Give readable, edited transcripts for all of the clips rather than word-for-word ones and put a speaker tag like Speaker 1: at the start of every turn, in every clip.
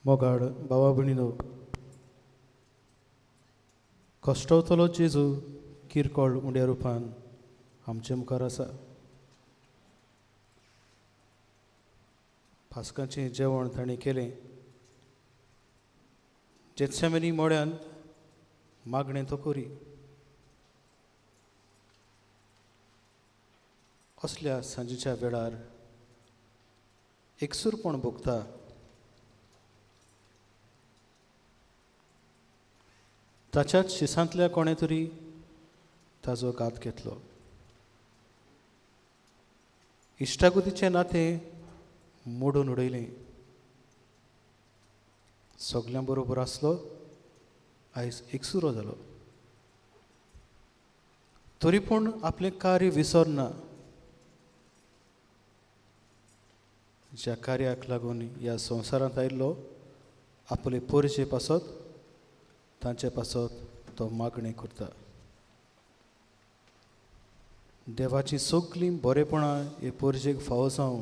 Speaker 1: मोगाड भावा भयणीनो, कश्टावतलो जेजू किरकोळ उंड्या रुपान आमचे मुखार आसा. पास्काचें जेवण ताणें केलें. जेत्सेमनी मोड्यान मागणें तो करी. असल्या सांजेच्या वेळार एकसूरपण भोगता ताच्याच शिसांतल्या कोणे तरी ताजो घात घेतलो. इश्टागतीचें नातें मोडून उडयलें. सगल्यां बरोबर आसलो, आयज एकसुरो जालो. तरी पूण आपलें कार्य विसरना. ज्या कार्याक लागून ह्या संवसारांत आयिल्लो आपले पोरचे पासत तांचे पासत तो मागणें करता. देवाची सगलीं बरेपणां हे पोरजेक फावो जावं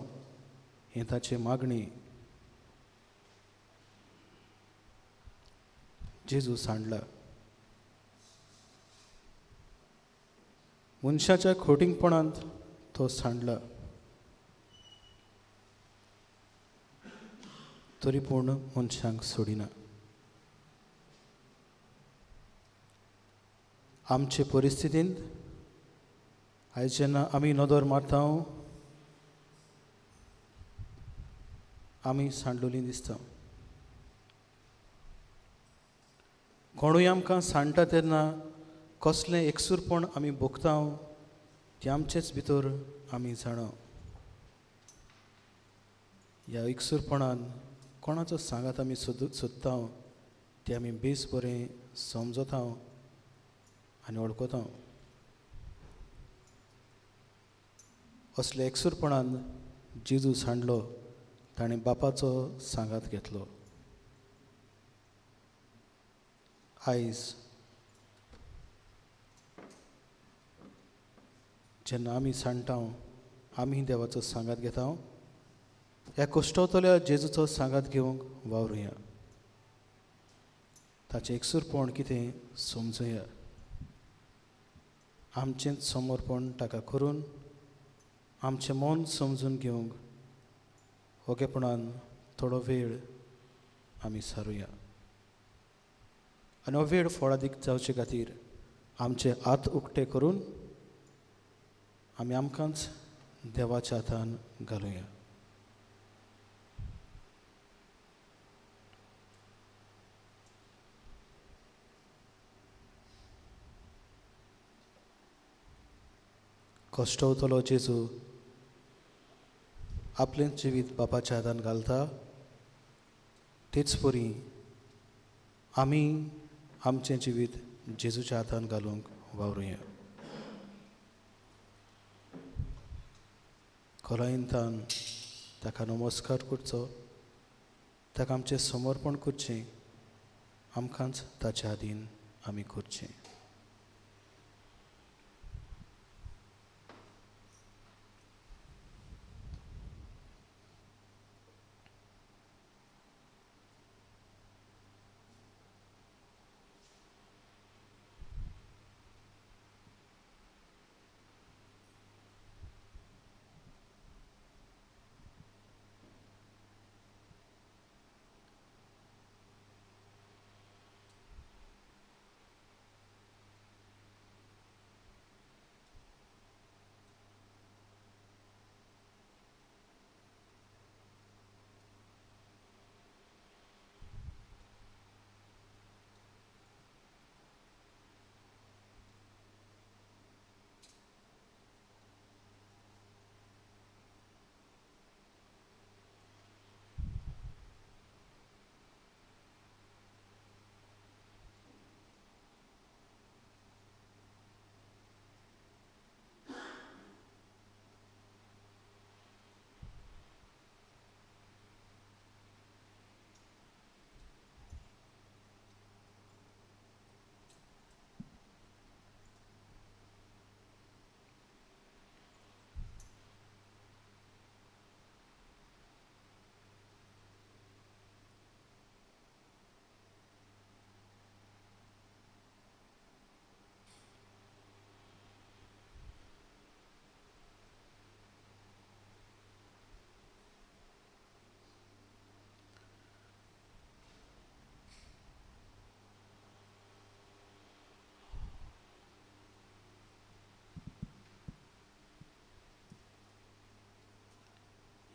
Speaker 1: हें ताची मागणी. जेजू सांडला. मनशाच्या खोटींगपणांत तो सांडला. तरी पूण मनशांक सोडिना. आमचे परिस्थितींत आयज जेन्ना आमी नदर मारता आमी सांडलोलीं दिसता. कोणूय आमकां सांडटा तेन्ना कसलें एकसूरपण आमी भोगता तें आमचेच भितर आमी जाणा. ह्या एकसूरपणान कोणाचो सांगात आमी सोदता तें आमी बेस बरें समजता आनी वळखता. असल्या एकसूरपणान जेजू सांडलो. ताणें बापाचो सांगात घेतलो. आयज जेन्ना आमी सांडटा आमी देवाचो सांगात घेता. ह्या कश्टावतल्या जेजूचो सांगात घेवंक वावरुया. ताचें एकसूरपण कितें समजुया. आमचेंच समर्पण ताका करून आमचें मन समजून घेवंक ओगेपणान थोडो वेळ आमी सारुया. आनी हो वेळ फळादीक जावचे खातीर आमचे हात उक्ते करून आमी आमकांच देवाच्या हातान घालुया. कश्टावतलो जेजू आपलें जिवीत बापाच्या हातान घालता. तेच परी आमी आमचें जिवीत जेजूच्या हातान घालूंक वावरुया. खोलायेंतान ताका नमस्कार करचो. ताका आमचें समर्पण करचें. आमकांच ताच्या हातीन आमी करचें.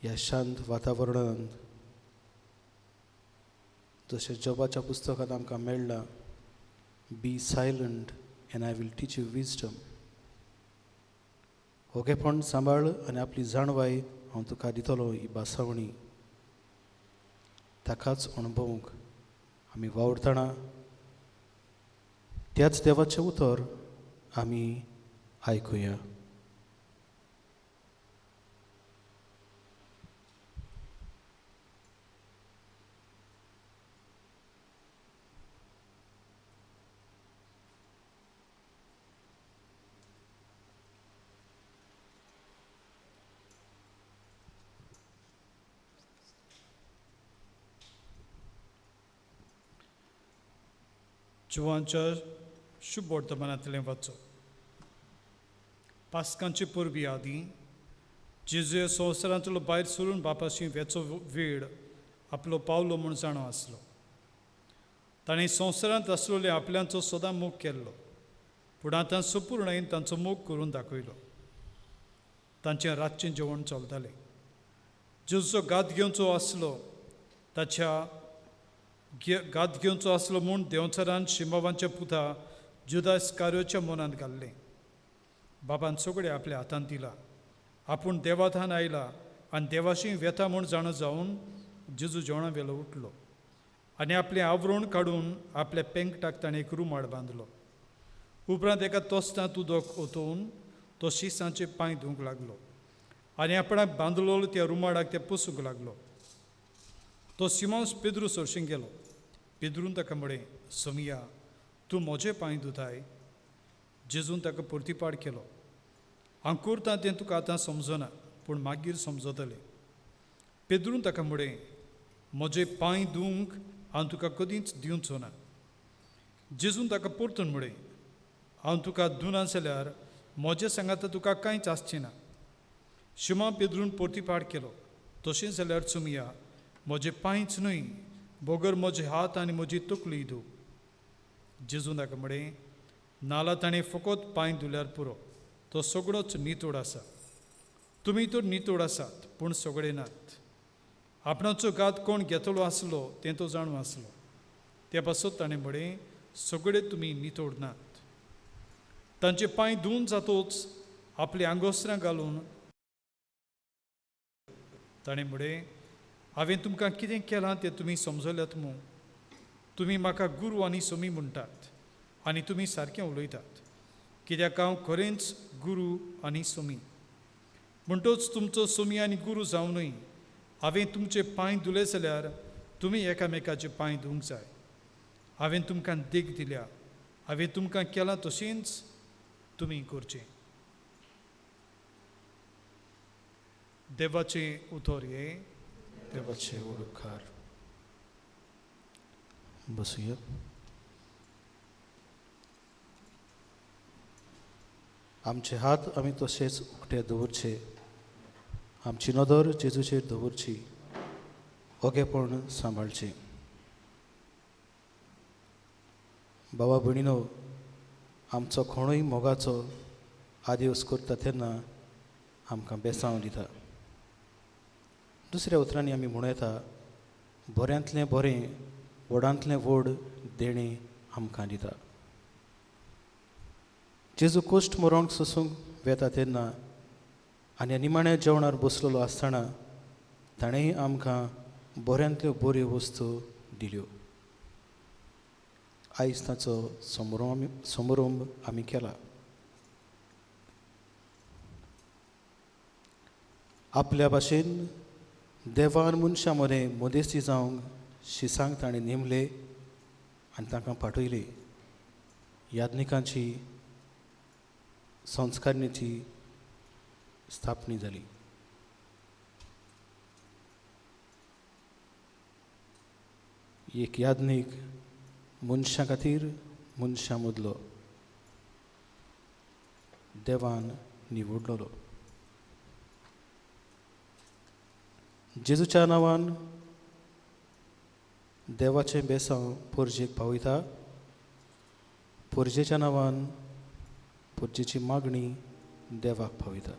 Speaker 1: ह्या शांत वातावरणांत जशें जॉबाच्या पुस्तकांत आमकां मेळ्ळां, be silent and I will teach you wisdom. ओगेपण सांबाळ आनी आपली जाणवाय हांव तुका दितलो ही बासावणी. ताकाच अणभवूंक आमी वावुरतना त्याच देवाचें उतर आमी आयकुया.
Speaker 2: जुवांच्या शुभ वर्तमानांतलें वाचो. पास्कांचे परबी आदीं जेजू संवसारांतलो भायर सरून बापाशी वेचो वेळ आपलो पावलो म्हूण जाणो आसलो. ताणें संवसारांत आसलेल्या आपल्यांचो सदां मोग केल्लो, पूण आतां संपूर्णयेन तांचो मोग करून दाखयलो. तांचें रातचें जेवण चलतालें. जेजूचो गात घेवचो आसलो गात घेवचो आसलो म्हूण देंवचारान शिमोनाच्या पुता जुदास इस्कारियोच्या मनांत घाल्लें. बाबान सगळें आपल्या हातांत दिलां. आपूण देवाथान आयला आनी देवाशी वेता म्हूण जाणो जावन जेजू जेवणा वेलो उठलो आनी आपलें आवरण काडून आपल्या पेंगटाक ताणें एक रुमाल बांदलो. उपरांत एका तोस्तांत उदक ओतून तो शिसांचे पांय धुवंक लागलो आनी आपणाक बांदलोलो त्या रुमालाक ते पुसूंक लागलो. तो सिमोन पेद्रू सरशीं गेलो. पेद्रून ताका म्हळें, समिया, तूं म्हजे पांय धुताय? जेजून ताका परतीपाड केलो, हांव करतां तें तुका आतां समजना, पूण मागीर समजतलें. पेद्रून ताका म्हळें, म्हजे पांय धुवंक हांव तुका कदींच दिवचो ना. जेजून ताका परतून म्हळें, हांव तुका धुना जाल्यार म्हजे सांगाता तुका कांयच आसचें ना. शिमोन पेद्रून परतीपाड केलो, तशें जाल्यार सुमिया, म्हजे पांयच न्हय, बोगर म्हजे हात आनी म्हजी तकली धुव. जेजून ताका म्हळें, नाला ताणें फकत पांय धुल्यार पुरो, तो सगळोच नितोड आसा. तुमी तर नितोड आसात, पूण सगळे नात. आपणाचो गात कोण घेतलो आसलो तें तो जाणू आसलो. ते पासत ताणें म्हळें, सगळे तुमी नितोड नात. तांचे पांय धुवन जातोच आपली आंगोसरां घालून ताणें म्हळें, हांवें तुमकां कितें केलां तें तुमी समजल्यात मूं? तुमी म्हाका गुरू आनी समी म्हणटात आनी तुमी सारकें उलयतात, कित्याक हांव खरेंच गुरू आनी समी. म्हणटच तुमचो समी आनी गुरू जावनय हांवें तुमचे पांय धुले जाल्यार तुमी एकामेकाचे पांय धुवंक जाय. हांवें तुमकां देख दिल्या, हांवें तुमकां केलां तशेंच तुमी करचें. देवाचें उतर हें.
Speaker 1: देवाचे उपकार. बसूया. आमचे हात आमी तशेंच उक्ते दवरचे. आमची नदर जेजूचेर दवरची. ओगेपण सांबाळचें. बाबा भयणीनो, आमचो कोणूय मोगाचो आदिवस करता तेन्ना आमकां बेसांव दिता. दुसऱ्या उतरांनी आमी म्हणूं येता, बऱ्यांतलें बरें, व्हडांतलें व्हड देणें आमकां दिता. जेजू कोश्ट मरोंक सोंसूंक वेता तेन्ना आनी निमाण्या जेवणार बसलेलो आसतना ताणेंय आमकां बऱ्यांतल्यो बऱ्यो वस्तू दिल्यो. आयज ताचो समारंभ आमी केला. आपल्या भाशेन देवान मनशां मदें मदेस्ती जावंक शिसांक ताणें नेमले आनी तांकां पाठयले. याज्ञिकांची संस्कारिणीची स्थापणी जाली. एक याज्ञीक मनशां खातीर मनशां मदलो देवान निवडलेलो. जेजूच्या नांवान देवाचें बेसांव पोरजेक पावयता. पोरजेच्या नांवान पोरजेची मागणी देवाक पावयता.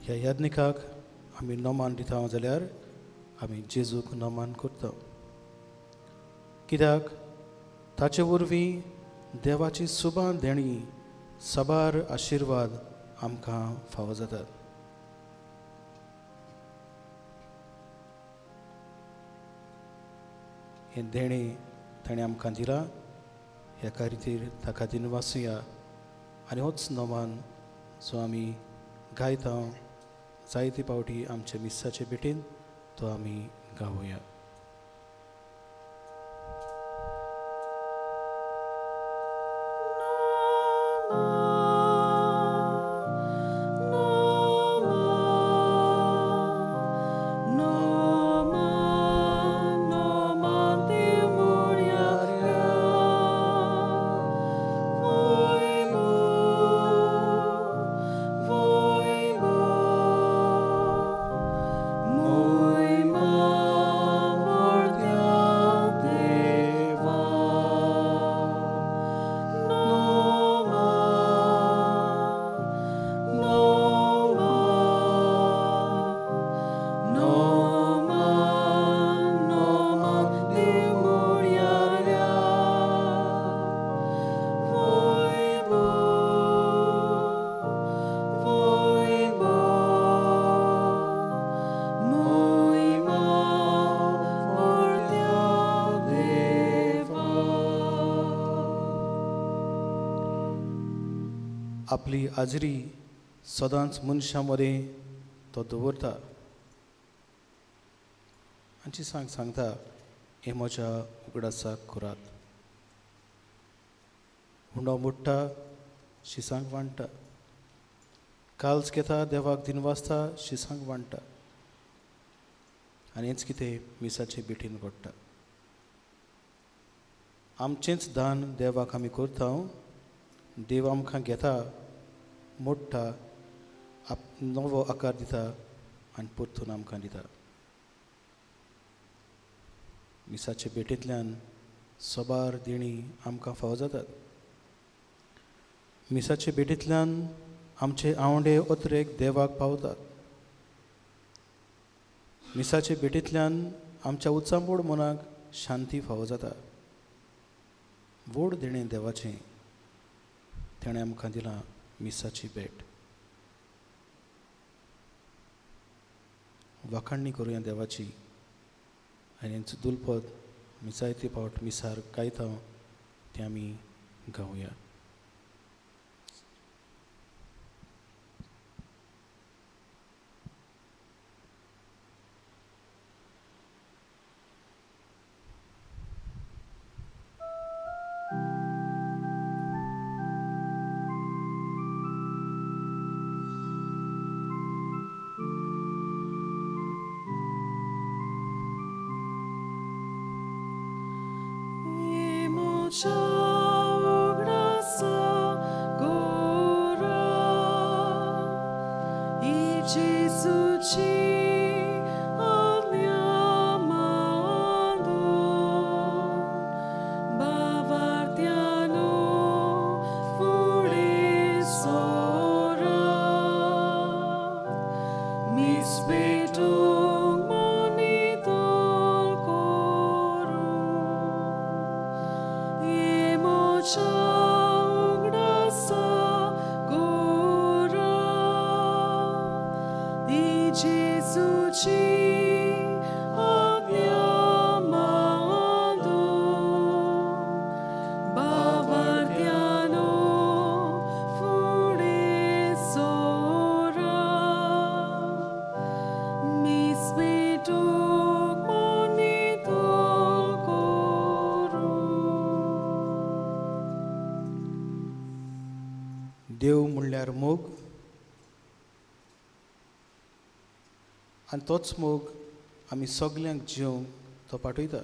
Speaker 1: ह्या याज्ञिकाक आमी नोमान दिता जाल्यार आमी जेजूक नोमान करता, कित्याक ताचे वरवीं देवाची सुबां देणी सबार आशिर्वाद आमकां फावो जातात. हे देणी ताणें आमकां दिला, ह्या खातीर ताका दिनवासुया आनी होच नोमान जो आमी गायता जायते पावटी आमच्या मिसाचे भेटेन तो आमी गावया. आपली हाजरी सदांच मनशां मदें तो दवरता आनी सांगता हे म्हज्या उगडासाक करात. हुंडो मोडटा शिसांक वांडटा, काल्स घेता देवाक दिनवासता शिसांक वांडटा आनी हेंच कितें मिसाचे भेटेन घडटा. आमचेंच दान देवाक आमी करता, देव आमकां घेता मोडटा नवो आकार दिता आनी परतून आमकां दिता. मिसाचे भेटेंतल्यान सबार देणी आमकां फावो जातात. मिसाचे भेटेंतल्यान आमचे आवंडे ओत्रेक देवाक पावतात. मिसाचे भेटेंतल्यान आमच्या उचांबोड मनाक शांती फावो जाता. व्हड देणें देवाचें तेणें आमकां दिलां मिसाची भेट. वाखाणणी करुया देवाची आनी हेंचो दुलपद आमी जायते फावट मिसार गायता तें आमी गावया. देव म्हणल्यार मोग आनी तोच मोग आमी सगल्यांक जिवंक तो पाठयता.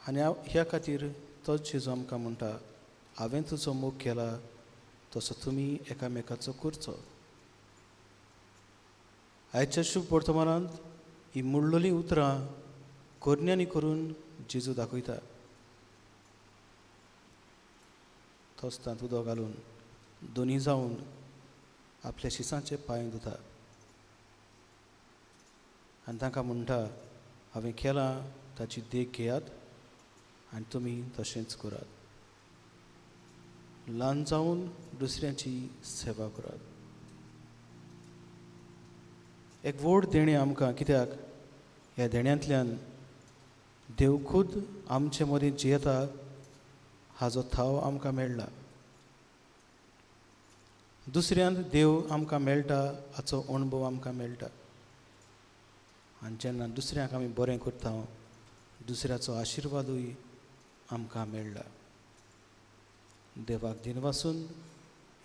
Speaker 1: आनी ह्या खातीर तोच जेजू आमकां म्हणटा, हांवें तुजो मोग केला तसो तुमी एकामेकाचो करचो. आयच्या शुभ वर्तमानांत ही मुळ्ळोली उतरां कोरण्यांनी करून जेजू दाखयता. तोच तांत उदक घालून दोनी जावन आपल्या शिसांचे पांय धुता आनी तांकां म्हणटा, हांवें केलां ताची देख घेयात आनी तुमी तशेंच करात. ल्हान जावन दुसऱ्यांची सेवा करात. एक व्हड देणें आमकां, कित्याक ह्या देण्यांतल्यान देव खूद आमचे मदीं जियेता हाचो थाव आमकां मेळ्ळा. दुसऱ्यांक देव आमकां मेळटा हाचो अणभव आमकां मेळटा. आनी जेन्ना दुसऱ्यांक आमी बरें करता दुसऱ्याचो आशिर्वादूय आमकां मेळ्ळा. देवाक दिनवासून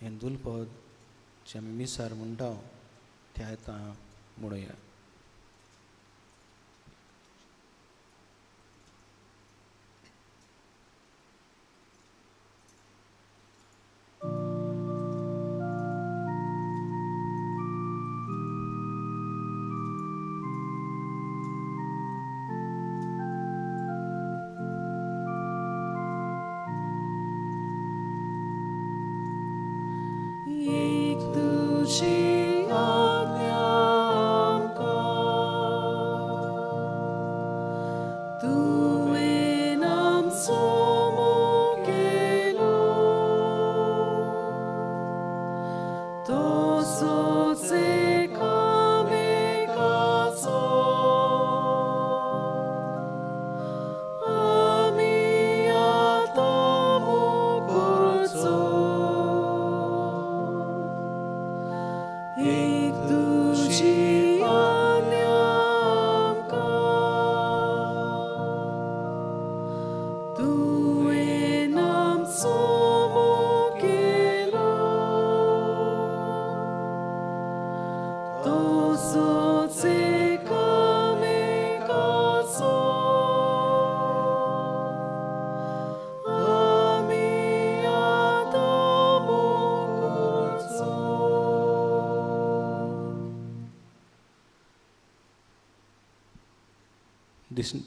Speaker 1: हें दुलपद जें आमी मिसार म्हणटा तें आतां म्हणुया.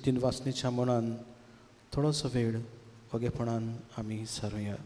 Speaker 1: दिनवासनेच्या मनान थोडोसो वेळ ओगेपणान आमी सारुया.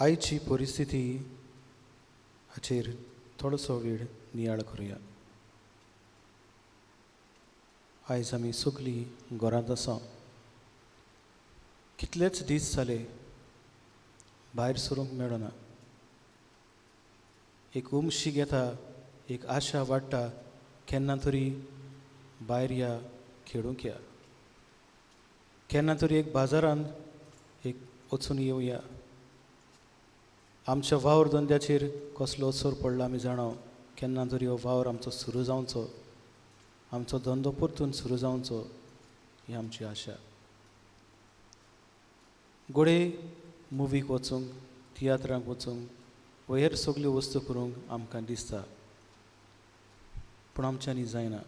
Speaker 1: आयची परिस्थिती हाचेर थोडोसो वेळ नियाळ करुया. आयज आमी सगळीं घरांत आसा. कितलेच दीस जाले भायर सरूंक मेळना. एक उमशीक येता, एक आशा वाडटा, केन्ना तरी भायर या, खेळूंक या. केन्ना तरी एक बाजारांत एक वचून येवया. आमच्या वावर धंद्याचेर कसलो असर पडला आमी जाणाव. केन्ना तरी हो वावर आमचो सुरू जावचो, आमचो धंदो परतून सुरू जावचो ही आमची आशा. घोडे मुवीक वचूंक, तियात्रांक वचूंक व हेर सगल्यो वस्तू करूंक आमकां दिसता, पूण आमच्यांनी जायना.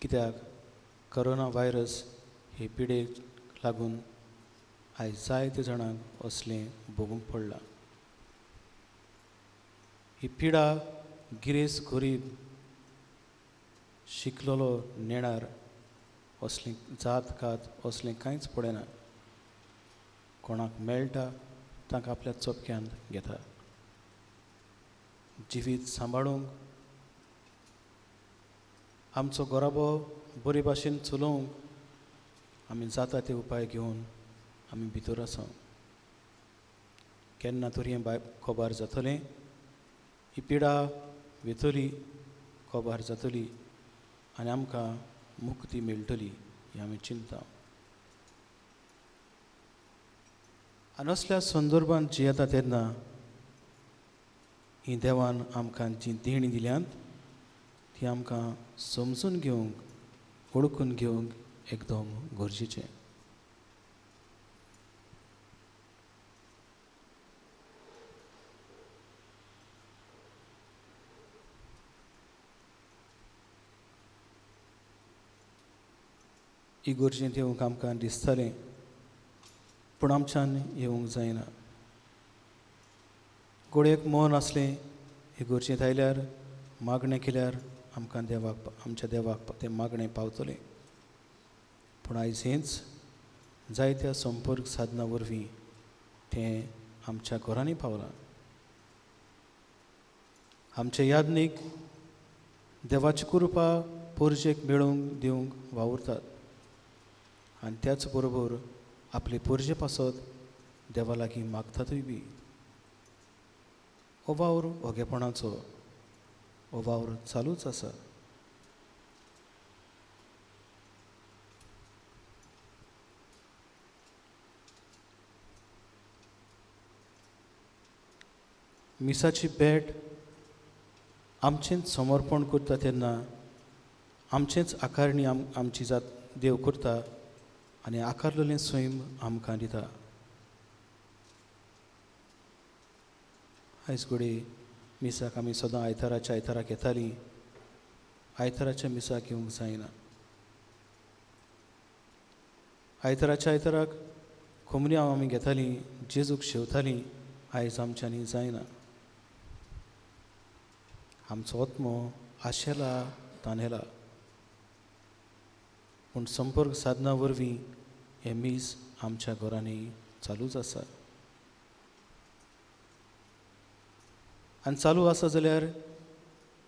Speaker 1: कित्याक कोरोना व्हायरस हे पिडेक लागून आयज जायते जाणांक असलें भोगूंक पडलां. ही पिडा गिरेस गरीब शिकलेलो नेणार असली जात कात असलें कांयच पडना. कोणाक मेळटा ताका आपल्या चोपक्यान घेता. जिवीत सांबाळूंक आमचो गोराबो बरे भाशेन चलोवंक आमी जाता ते उपाय घेवन आमी भितर आसा. केन्ना तरी हें कोबार जातलें, ही पिडा वेतली, कोबार जातली आनी आमकां मुक्ती मेळटली ही आमी चिंता. आनी असल्या संदर्भांत जियेता तेन्ना ही देवान आमकां जी देणी दिल्यांत ती आमकां समजून घेवंक ओळखून घेवंक एकदम गरजेचें. ही गरजेंत येवंक आमकां दिसतलें पूण आमच्यान येवंक जायना. गोडयेक मन आसलें हे गरजेंत आयल्यार मागणें केल्यार आमकां देवाक आमच्या देवाक तें मागणें पावतलें. पूण आयज हेंच जायत्या संपर्क साधना वरवीं तें आमच्या घरांनी पावलां. आमचे यादनीक देवाची कृपा पोरजेक मेळोवंक दिवंक वावुरतात आनी त्याच बरोबर आपले पोरजे पासत देवा लागीं मागतातूय बी. हो वावर ओगेपणाचो हो वावर चालूच आसा. मिसाची भेट आमचेंच समर्पण करता तेन्ना आमचेंच आकारणी आमची जात देव करता आनी आकारलेलें सैम आमकां दिता. आयज घोडी मिसाक आमी सदां आयताराच्या आयताराक येतालीं, आयताराच्या मिसाक येवंक जायना. आयताराच्या आयताराक कोमऱ्यां आमी घेतालीं, जेजूक शेवतालीं, आयज आमच्यांनी जायना. आमचो आत्मो आशेला तांदेला पूण संपर्क साधना वरवीं हे मीस आमच्या घरांनी चालूच आसा. आनी चालू आसा जाल्यार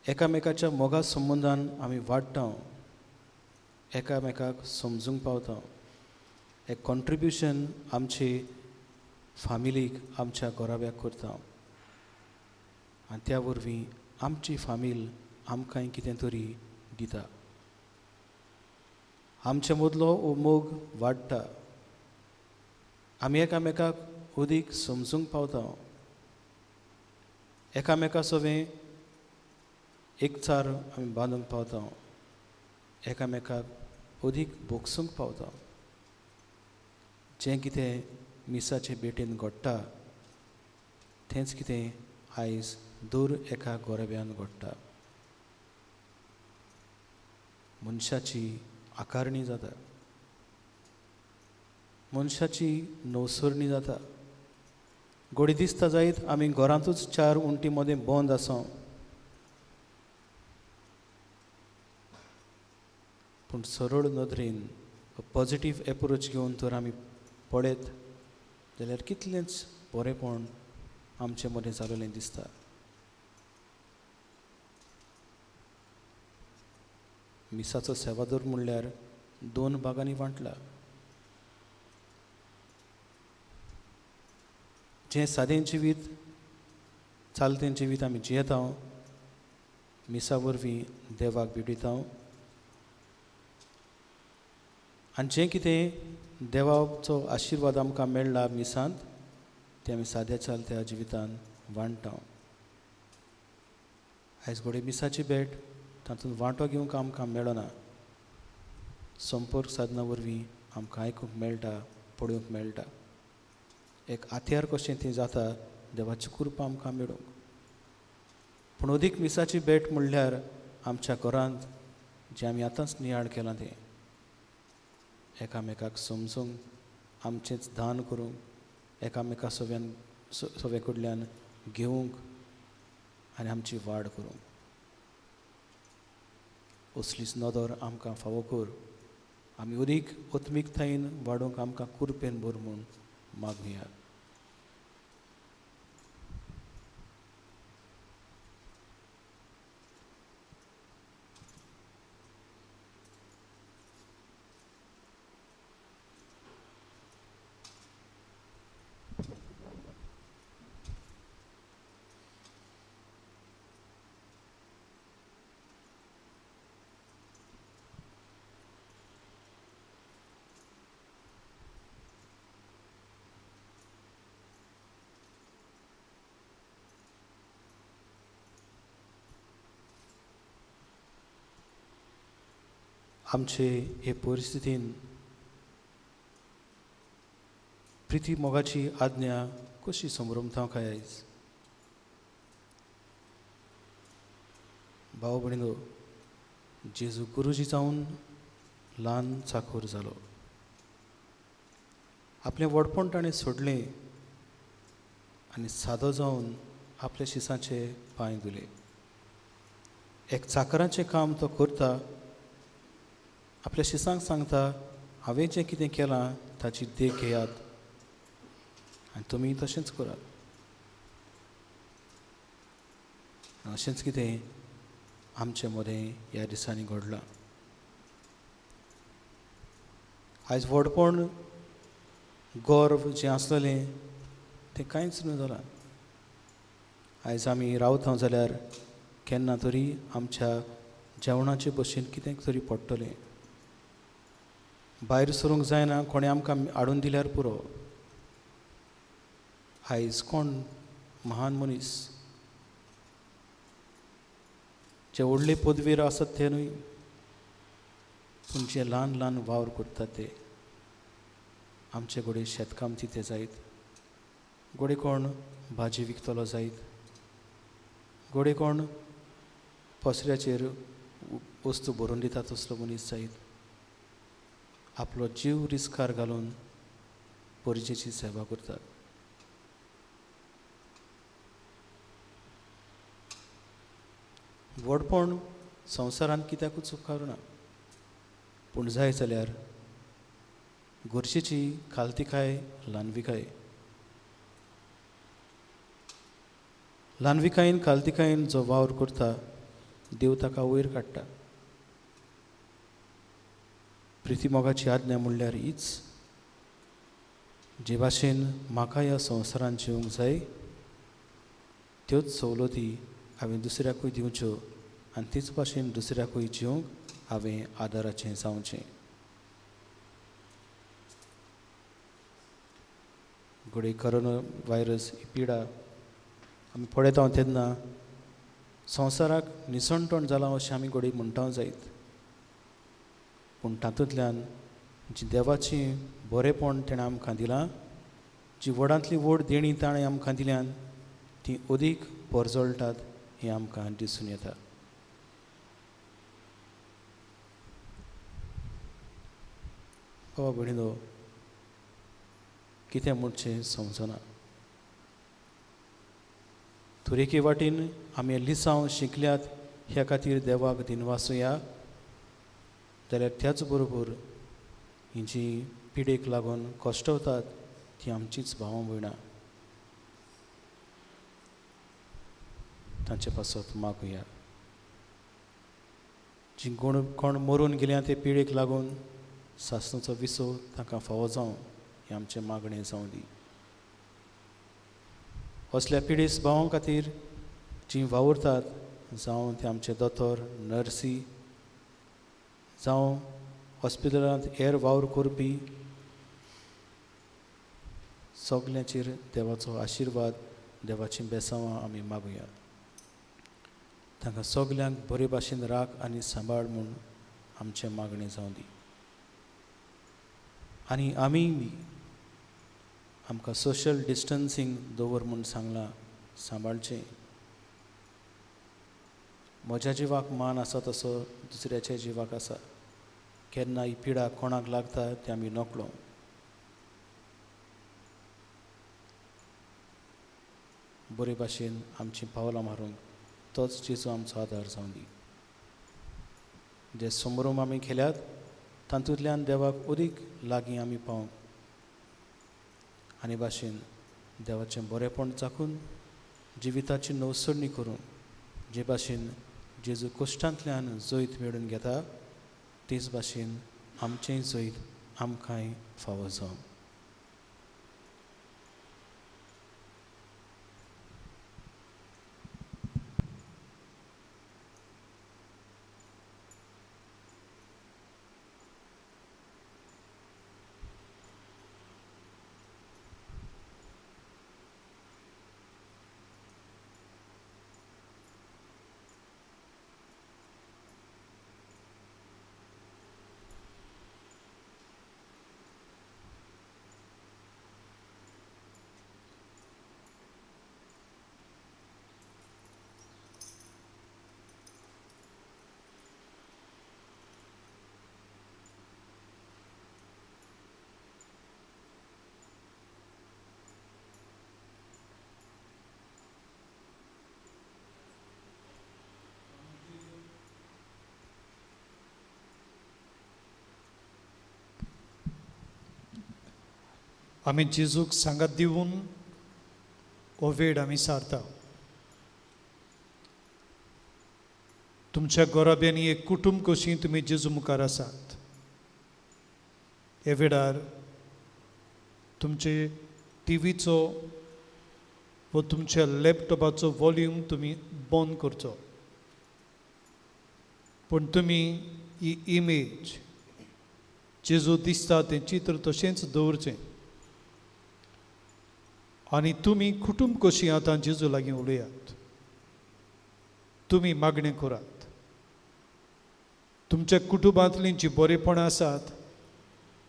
Speaker 1: एकामेकाच्या मोगा संबंदान आमी वाडटा, एकामेकाक समजूंक पावता. एक कॉन्ट्रिब्युशन आमची फामिलीक आमच्या घोराब्याक करता आनी त्या वरवीं आमची फामील आमकांय कितें तरी दिता. आमचे मदलो हो मोग वाडटा. आमी एकामेकाक अदीक समजूंक पावता. एकामेका सवें एकचार आमी बांदूंक पावता. एकामेकाक अदीक भोगसूंक पावता. जें कितें मिसाचे भेटेन घडटा तेंच कितें आयज दर एका गोरब्यान घडटा. मनशाची आकारणी जाता, मनशाची नवसरणी जाता. घोडी दिसता जायत आमी घरांतूच चार उंटी मदें बंद आसा पूण सरळ नदरेन पॉजिटीव एप्रोच घेवन तर आमी पळयत जाल्यार कितलेंच बरेंपण आमचे मदें जालोलें दिसता. मिसाचो सेवादोर म्हणल्यार दोन भागांनी वांटला. जें सादें जिवीत चालतें जिवीत आमी जियेता मिसा वरवीं देवाक भिडिता आनी जें कितें देवाचो आशिर्वाद आमकां मेळ्ळा मिसांत तें आमी साद्या चालत्या जिवितान वांटता. आयज घोडे मिसाची भेट तातूंत वांटो घेवंक आमकां मेळना. संपर्क साधना वरवीं आमकां आयकूंक मेळटा, पळोवंक मेळटा. एक आथ्यार कशें तें जाता देवाची कृपा आमकां मेळूंक. पूण अदीक मिसाची भेट म्हणल्यार आमच्या घरांत जें आमी आतांच नियाळ केलां तें एकामेकाक समजूंक, आमचेंच दान करूंक, एकामेका सव्यान सवे कडल्यान घेवंक आनी आमची वाड करूं. असलीच नदर आमकां फावो कर. आमी अदीक आत्मीकतायेन वाडूंक आमकां कुरपेन भर म्हूण मागुया. आमचे हे परिस्थितीन प्रिती मोगाची आज्ञा कशी समरमता काय आयज. भाव भयणीनो, जेजू गुरुजी जावन ल्हान चाकोर जालो. आपलें व्हडपण ताणें सोडलें आनी सादो जावन आपल्या शिसाचे पांय धुले. एक चाकराचें काम तो करता. आपल्या शिसांक सांगता, हांवें जें कितें केलां ताची देख घेयात आनी तुमी तशेंच करात. अशेंच कितें आमचे मदें ह्या दिसांनी घडलां. आयज व्हडपण गर्व जें आसलेलें तें कांयच न्हू जालां. आयज आमी रावता जाल्यार केन्ना तरी आमच्या जेवणाचे भशेन कितें तरी पडटलें. भायर सरूंक जायना, कोणें आमकां हाडून दिल्यार पुरो. आयज कोण महान मनीस जे व्हडले पदवेर आसत ते न्हय, पूण जे ल्हान ल्हान वावर करतात ते. आमचे घोडे शेतकामती ते जायत, घोडे कोण भाजी विकतलो जायत, घोडे कोण पसऱ्याचेर वस्तू भरून दितात तसलो मनीस जायत. आपलो जीव रिस्कार घालून परिचेची सेवा करतात. व्हडपण संवसारान कित्याकूच उपकारूना, पूण जाय जाल्यार गरजेची खालतिकाय ल्हानविकाय. ल्हानविकायेन खालतिकायेन जो वावर करता देव ताका वयर काडटा. प्रिती मोगाची आज्ञा म्हणल्यार हीच, जे भाशेन म्हाका ह्या संवसारान जिवंक जाय त्योच सवलती हांवें दुसऱ्याकूय दिवच्यो आनी तीच भाशेन दुसऱ्याकूय जिवंक हांवें आदाराचें जावचें. घडये कोरोना वायरस ही पिडा आमी पळयता तेन्ना संवसाराक निसणटण जालां अशें आमी घडये म्हणटा जायत. पूण तातूंतल्यान जी देवाची बरेपण ताणें आमकां दिलां, जी व्हडांतली व्हड देणी ताणें आमकां दिल्यान ती अदीक परजळटात हें आमकां दिसून येता. भावा भयणीनो, कितें म्हणचें समजना. तुरेके वाटेन आमी लिसांव शिकल्यात ह्या खातीर देवाक दिनवासुया, जाल्यार त्याच बरोबर ही जी पिडेक लागून कश्टवतात ती आमचीच भावां भयणां. तांचे पासत मागुया. जी कोण मरून गेल्या ते पिडेक लागून सासणूचो विसो तांकां फावो जावं हें आमचें मागणें जावं दी. असल्या पिडेस भावां खातीर जीं वावुरतात, जावं ते आमचे दोतोर नर्सी, जावं हॉस्पिटलांत हेर वावर करपी, सगल्यांचेर देवाचो आशिर्वाद, देवाची बेसांवां आमी मागुया. तांकां सगल्यांक बरे भाशेन राख आनी सांबाळ म्हूण आमचें मागणें जावं दी. आनी आमी बी आमकां सोशल डिस्टन्सींग दवर म्हूण सांगलां, सांबाळचें. म्हज्या जिवाक मान आसा तसो दुसऱ्याच्या जिवाक आसा. केन्ना ही पिडा कोणाक लागता तें आमी नकळो. बरे भाशेन आमचीं पावलां मारूंक तोच जेजू आमचो आदार जावन दी. जे समोरून आमी केल्यात तातूंतल्यान देवाक अदीक लागीं आमी पावंक आनी भाशेन देवाचें बरेंपण चाखून जिविताची नवसरणी करून जे भाशेन जेजू कश्टांतल्यान जैत मेळून घेता तेच भाशेन आमचेंय जैत आमकांय फावो जावं.
Speaker 2: आमी जेजूक सांगात दिवन हो वेळ आमी सारता. तुमच्या गोराब्यांनी एक कुटुंब कशी तुमी जेजू मुखार आसात. हे वेळार तुमचे टीव्हीचो व तुमच्या लॅपटॉपाचो वॉल्यूम तुमी बंद करचो. पूण तुमी ही इमेज जेजू दिसता तें चित्र तशेंच दवरचें आनी तुमी कुटुंब कशी आतां जेजू लागीं उलयात. तुमी मागणें करात. तुमच्या कुटुंबांतलीं जीं बरेपणां आसात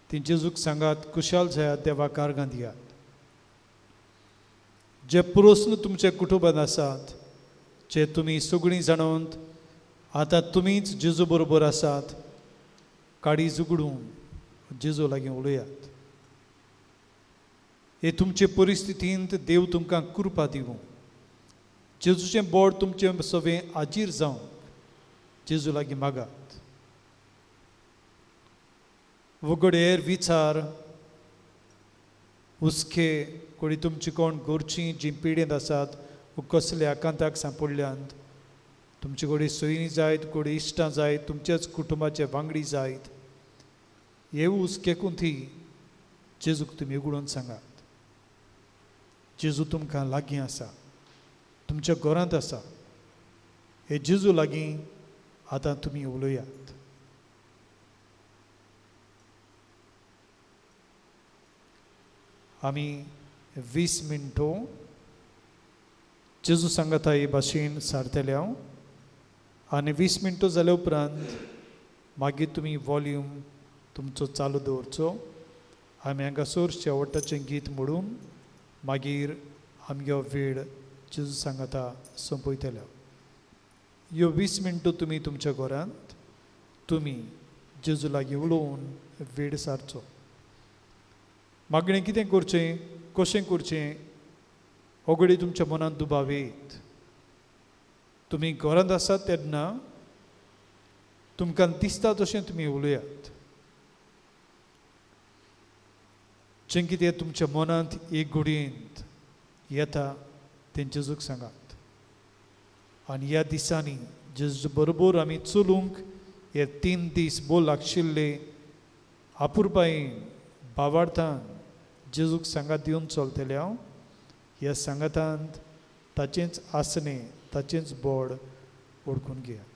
Speaker 2: तीं जेजूक सांगात. कुशालजायात देवाक आर्गां दियात. जे प्रस्न तुमच्या कुटुंबांत आसात जे तुमी सगळीं जाणवंत आतां तुमीच जेजू बरोबर आसात काळीज उगडून जेजू लागीं उलयात. हे तुमचे परिस्थितींत देव तुमकां कृपा दिवं. जेजूचें बोड तुमचे सवें आजीर जावं जेजू लागीं मागात. वगडेर विचार हुस्के कोणी तुमची कोण घरचीं जीं पिडेंत आसात व कसल्या आकांताक सांपडल्यांत तुमचे कोणी सोयरी जायत कोणी इश्टां जायत तुमच्याच कुटुंबाचे वांगडी जायत हे हुस्केकून ती जेजूक तुमी उगडून सांगात. जेजू तुमकां लागीं आसा. तुमच्या घरांत आसा. हे जेजू लागीं आतां तुमी उलयात. आमी 20 मिनटो जेजू सांगता हे भाशेन सारतले हांव आनी 20 मिनटो जाल्या उपरांत मागीर तुमी वॉल्यूम तुमचो चालू दवरचो. आमी हांगासर शेवटाचें गीत म्हणून मागीर आमगे वेळ जेजू सांगता सोंपयतले. ह्यो 20 मिनटो तुमी तुमच्या घरांत तुमी जेजू लागीं उलोवन वेळ सारचो. मागणें कितें करचें कशें करचें हो घडी तुमच्या मनांत दुबाव येत. तुमी घरांत आसात तेन्ना तुमकां दिसता तशें तुमी उलयात. जें कितें तुमच्या मनांत एक घडयेंत येता तें जेजूक सांगात. आनी ह्या दिसांनी जेजू बरोबर आमी चलूंक हे 3 दीस भोव लागशिल्ले आपुरबायेन भावार्थान जेजूक सांगात दिवन चलतले हांव. ह्या सांगातांत ताचेंच आसणें ताचेंच बोड ओळखून घेयात.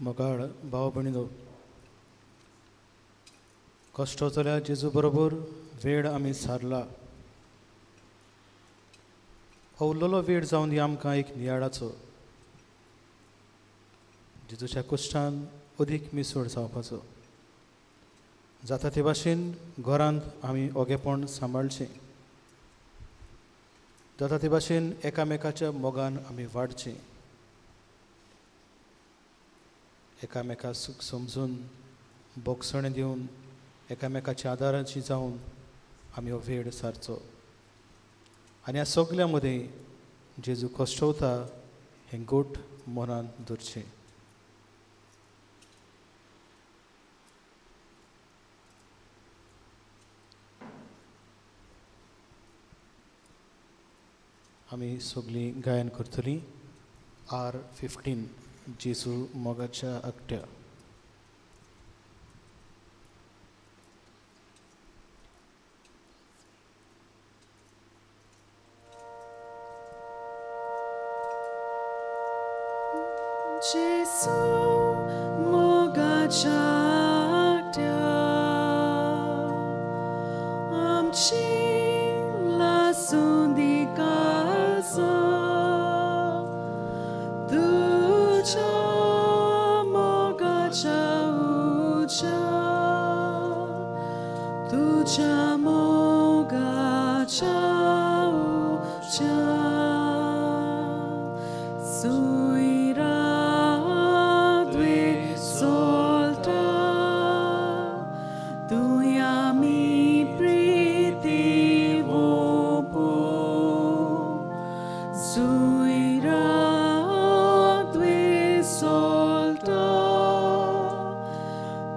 Speaker 1: मोगाळ भाव भयणीनो, कश्ट जाल्यार जेजू बरोबर वेळ आमी सारला. हो उरलेलो वेळ जावन दी आमकां एक नियाळाचो. जेजूच्या कश्टान अदीक मिसळ जावपाचो. जाता ते भाशेन घरांत आमी ओगेपण सांबाळचें. जाता ते भाशेन एकामेकाच्या मोगान आमी वाडचें. एकामेका सूख समजून बोगसणें दिवन एकामेकाच्या आदाराची जावन आमी हो वेळ सारचो. आनी ह्या सगल्या मदीं जेजू कश्टवता हें गोठ मनान दवरचें. आमी सगळीं गायन करतलीं. R15 जेजू मोगाच्या आगट्या.
Speaker 3: Jesu mogacia actea, amci lasun di casa, ducia mogacia ucia, ducia mogacia ucia, suira solta, tuya mi priti vopo, suira due solta,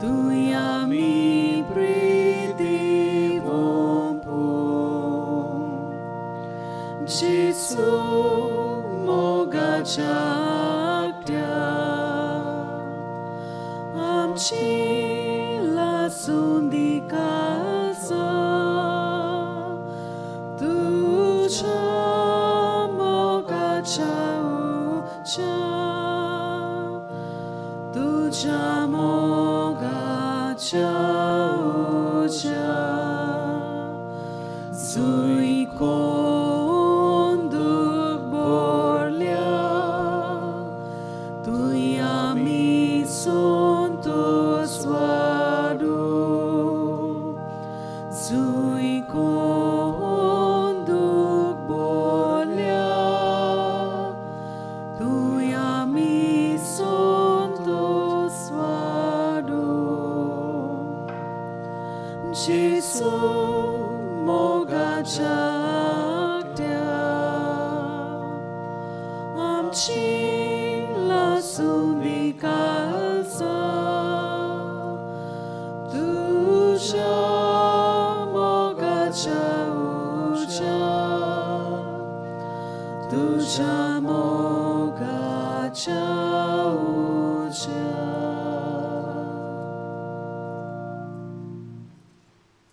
Speaker 3: tuya mi priti vopo. Jesu mogacia actea, amci lasun di casa, ducia mogacia ucia, ducia mogacia ucia, zui conduc borlia, tuia mi sonto suadu, zui conduc borlia, tuia mi sonto suadu. Jesu mogacia actea, amci lasun di casa, ducia mogacia ucia, ducia mogacia ucia.